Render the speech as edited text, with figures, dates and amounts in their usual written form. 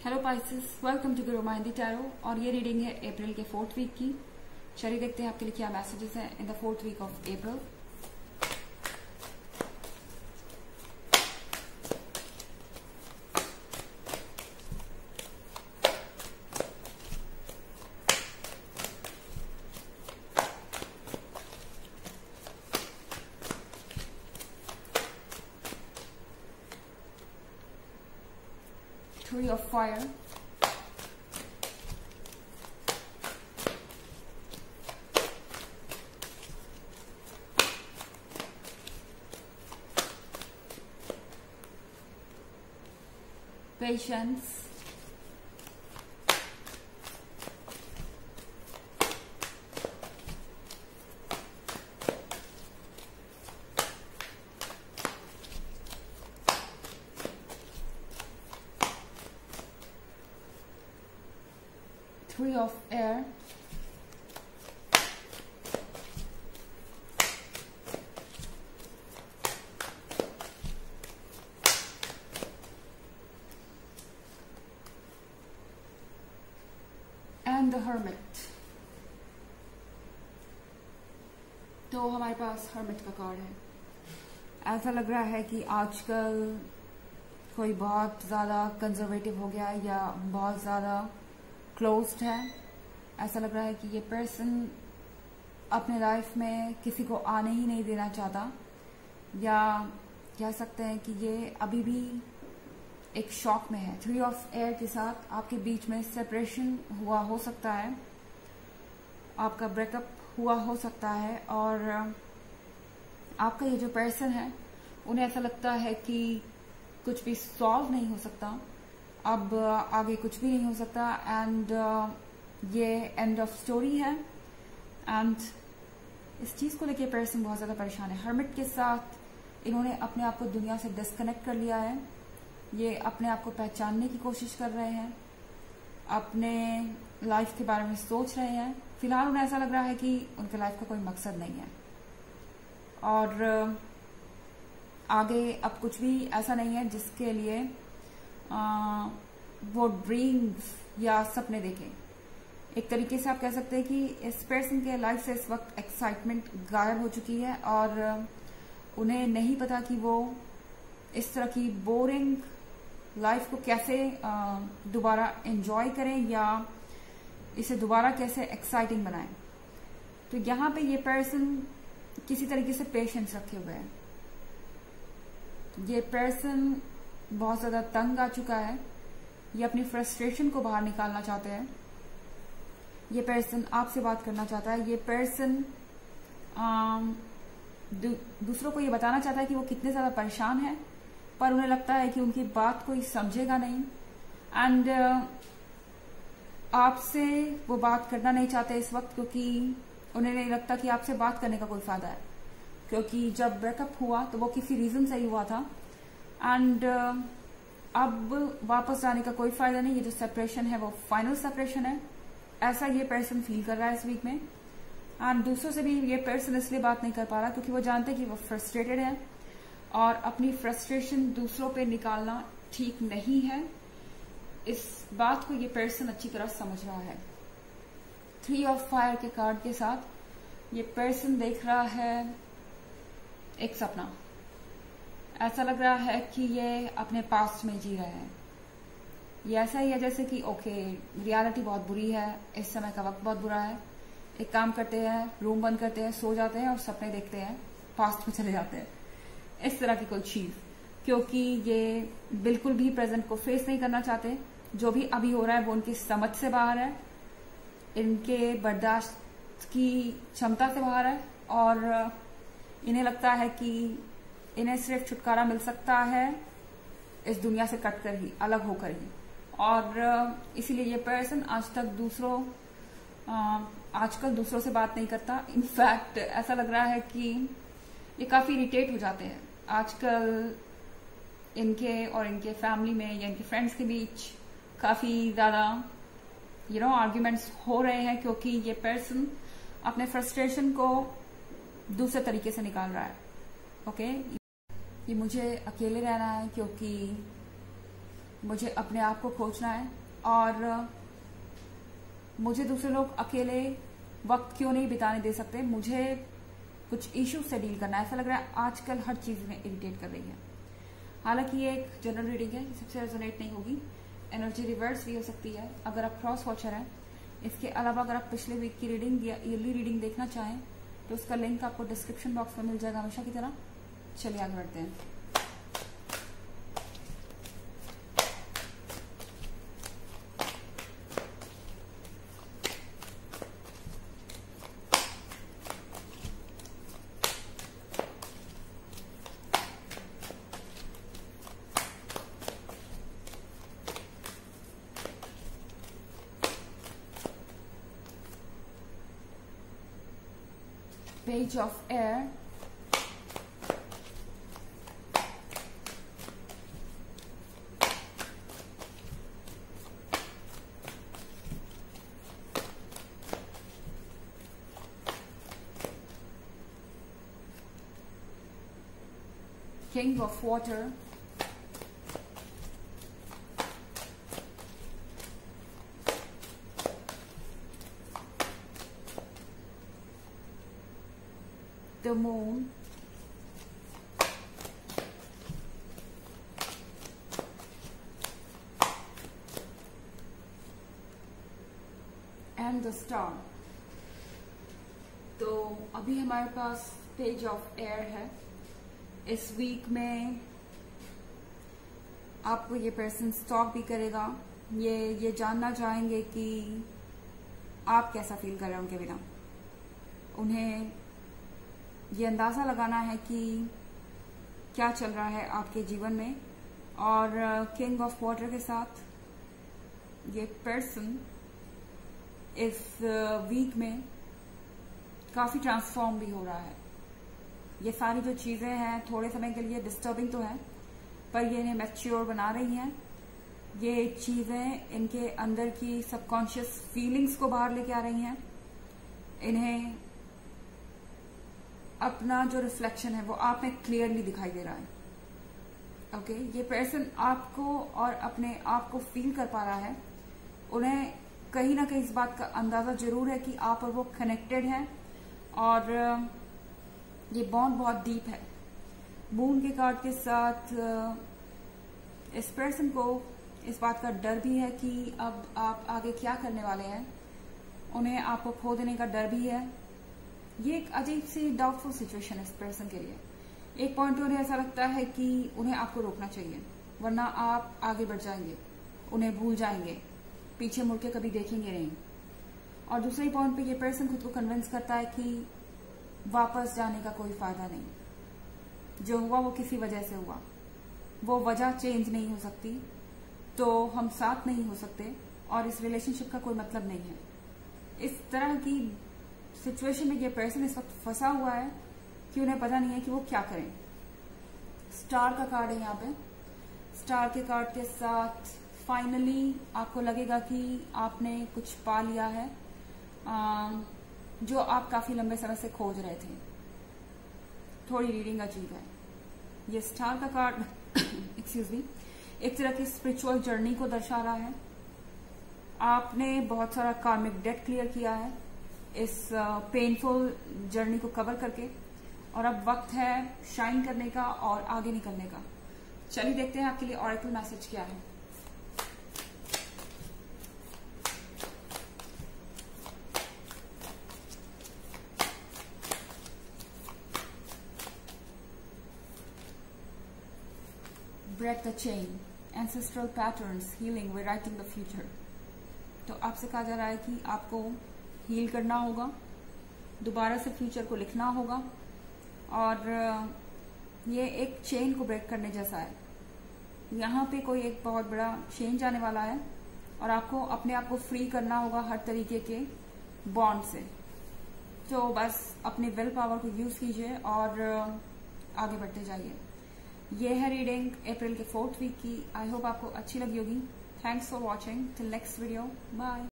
Hello Pisces, welcome to Guru माइंदी tarot. और ये reading है अप्रैल के 4th वीक की। चलिए देखते हैं आपके लिए क्या मैसेजेस हैं in the 4th week of April. Three of Fire, Patience, Three of Air, and the Hermit। तो हमारे पास हर्मिट का कार्ड है। ऐसा लग रहा है कि आजकल कोई बहुत ज्यादा कंजर्वेटिव हो गया या बहुत ज्यादा क्लोज्ड है। ऐसा लग रहा है कि ये पर्सन अपने लाइफ में किसी को आने ही नहीं देना चाहता, या कह सकते हैं कि ये अभी भी एक शॉक में है। थ्री ऑफ एयर के साथ आपके बीच में सेपरेशन हुआ हो सकता है, आपका ब्रेकअप हुआ हो सकता है, और आपका ये जो पर्सन है उन्हें ऐसा लगता है कि कुछ भी सॉल्व नहीं हो सकता, अब आगे कुछ भी नहीं हो सकता, एंड ये एंड ऑफ स्टोरी है। एंड इस चीज को लेके पर्सन बहुत ज्यादा परेशान है। हर्मिट के साथ इन्होंने अपने आप को दुनिया से डिस्कनेक्ट कर लिया है। ये अपने आप को पहचानने की कोशिश कर रहे हैं, अपने लाइफ के बारे में सोच रहे हैं। फिलहाल उन्हें ऐसा लग रहा है कि उनके लाइफ का कोई मकसद नहीं है, और आगे अब कुछ भी ऐसा नहीं है जिसके लिए वो ड्रीम्स या सपने देखें। एक तरीके से आप कह सकते हैं कि इस पर्सन के लाइफ से इस वक्त एक्साइटमेंट गायब हो चुकी है, और उन्हें नहीं पता कि वो इस तरह की बोरिंग लाइफ को कैसे दोबारा एंजॉय करें या इसे दोबारा कैसे एक्साइटिंग बनाएं। तो यहाँ पे ये पर्सन किसी तरीके से पेशेंस रखे हुए है। ये पर्सन बहुत ज्यादा तंग आ चुका है, ये अपनी फ्रस्ट्रेशन को बाहर निकालना चाहते हैं। ये पर्सन आपसे बात करना चाहता है। ये पर्सन दूसरों को ये बताना चाहता है कि वो कितने ज्यादा परेशान है, पर उन्हें लगता है कि उनकी बात कोई समझेगा नहीं, एंड आपसे वो बात करना नहीं चाहते इस वक्त, क्योंकि उन्हें नहीं लगता कि आपसे बात करने का कोई फायदा है, क्योंकि जब ब्रेकअप हुआ तो वो किसी रीजन से ही हुआ था, एंड अब वापस जाने का कोई फायदा नहीं। ये जो सेपरेशन है वो फाइनल सेपरेशन है, ऐसा ये पर्सन फील कर रहा है इस वीक में। एंड दूसरों से भी ये पर्सन इसलिए बात नहीं कर पा रहा क्योंकि वो जानते हैं कि वो फ्रस्ट्रेटेड है, और अपनी फ्रस्ट्रेशन दूसरों पे निकालना ठीक नहीं है। इस बात को ये पर्सन अच्छी तरह समझ रहा है। थ्री ऑफ फायर के कार्ड के साथ ये पर्सन देख रहा है एक सपना। ऐसा लग रहा है कि ये अपने पास्ट में जी रहे हैं। ये ऐसा ही है जैसे कि ओके, रियलिटी बहुत बुरी है, इस समय का वक्त बहुत बुरा है, एक काम करते हैं, रूम बंद करते हैं, सो जाते हैं और सपने देखते हैं, पास्ट में चले जाते हैं, इस तरह की कोई चीज, क्योंकि ये बिल्कुल भी प्रेजेंट को फेस नहीं करना चाहते। जो भी अभी हो रहा है वो उनकी समझ से बाहर है, इनके बर्दाश्त की क्षमता से बाहर है, और इन्हें लगता है कि इन्हें सिर्फ छुटकारा मिल सकता है इस दुनिया से कटकर ही, अलग होकर ही, और इसीलिए ये पर्सन आजकल दूसरों से बात नहीं करता। इनफैक्ट ऐसा लग रहा है कि ये काफी इरिटेट हो जाते हैं आजकल। इनके और इनके फैमिली में या इनके फ्रेंड्स के बीच काफी ज्यादा आर्ग्यूमेंट्स हो रहे हैं, क्योंकि ये पर्सन अपने फ्रस्ट्रेशन को दूसरे तरीके से निकाल रहा है। ओके, कि मुझे अकेले रहना है, क्योंकि मुझे अपने आप को खोजना है और मुझे दूसरे लोग अकेले वक्त क्यों नहीं बिताने दे सकते। मुझे कुछ इश्यूज से डील करना है। ऐसा लग रहा है आजकल हर चीज में इरिटेट कर रही है। हालांकि ये एक जनरल रीडिंग है, सबसे रेजोनेट नहीं होगी। एनर्जी रिवर्स भी हो सकती है अगर आप क्रॉस वॉचर हैं। इसके अलावा अगर आप पिछले वीक की रीडिंग या ईयरली रीडिंग देखना चाहें तो उसका लिंक आपको डिस्क्रिप्शन बॉक्स में मिल जाएगा हमेशा की तरह। चलिए आगे बढ़ते हैं। Page of Air, King of Water, the Moon, and the Star। तो अभी हमारे पास पेज ऑफ एयर है। इस वीक में आपको ये पर्सन स्टॉक भी करेगा। ये जानना चाहेंगे कि आप कैसा फील कर रहे हैं उनके बिना। उन्हें ये अंदाजा लगाना है कि क्या चल रहा है आपके जीवन में। और किंग ऑफ वाटर के साथ ये पर्सन इस वीक में काफी ट्रांसफॉर्म भी हो रहा है। ये सारी जो चीजें हैं थोड़े समय के लिए डिस्टर्बिंग तो है, पर ये इन्हें मैच्योर बना रही हैं। ये चीजें इनके अंदर की सबकॉन्शियस फीलिंग्स को बाहर लेके आ रही हैं। इन्हें अपना जो रिफ्लेक्शन है वो आप में क्लियरली दिखाई दे रहा है। ओके, ये पर्सन आपको और अपने आप को फील कर पा रहा है। उन्हें कहीं ना कहीं इस बात का अंदाजा जरूर है कि आप और वो कनेक्टेड हैं और ये बॉन्ड बहुत डीप है। मून के कार्ड के साथ इस पर्सन को इस बात का डर भी है कि अब आप आगे क्या करने वाले हैं। उन्हें आपको खो देने का डर भी है। ये एक अजीब सी डाउटफुल सिचुएशन है इस पर्सन के लिए। एक पॉइंट पे उन्हें ऐसा लगता है कि उन्हें आपको रोकना चाहिए, वरना आप आगे बढ़ जाएंगे, उन्हें भूल जाएंगे, पीछे मुड़ के कभी देखेंगे नहीं। और दूसरे पॉइंट पे ये पर्सन खुद को कन्विंस करता है कि वापस जाने का कोई फायदा नहीं। जो हुआ वो किसी वजह से हुआ, वो वजह चेंज नहीं हो सकती, तो हम साथ नहीं हो सकते और इस रिलेशनशिप का कोई मतलब नहीं है। इस तरह की सिचुएशन में ये पर्सन इस वक्त फंसा हुआ है कि उन्हें पता नहीं है कि वो क्या करें। स्टार का कार्ड है यहाँ पे। स्टार के कार्ड के साथ फाइनली आपको लगेगा कि आपने कुछ पा लिया है जो आप काफी लंबे समय से खोज रहे थे। थोड़ी रीडिंग अजीब है। ये स्टार का कार्ड एक्सक्यूज मी, एक तरह की स्पिरिचुअल जर्नी को दर्शा रहा है। आपने बहुत सारा कार्मिक डेट क्लियर किया है इस पेनफुल जर्नी को कवर करके, और अब वक्त है शाइन करने का और आगे निकलने का। चलिए देखते हैं आपके लिए ऑरेकल मैसेज क्या है। Break the chain, ancestral patterns, healing, rewriting the future। तो आपसे कहा जा रहा है कि आपको हील करना होगा, दोबारा से फ्यूचर को लिखना होगा, और ये एक चेन को ब्रेक करने जैसा है। यहाँ पे कोई एक बहुत बड़ा चेंज आने वाला है और आपको अपने आप को फ्री करना होगा हर तरीके के बॉन्ड से। तो बस अपने विल पावर को यूज कीजिए और आगे बढ़ते जाइए। ये है रीडिंग अप्रैल के 4th वीक की। आई होप आपको अच्छी लगी होगी। Thanks for watching. Till next video, bye.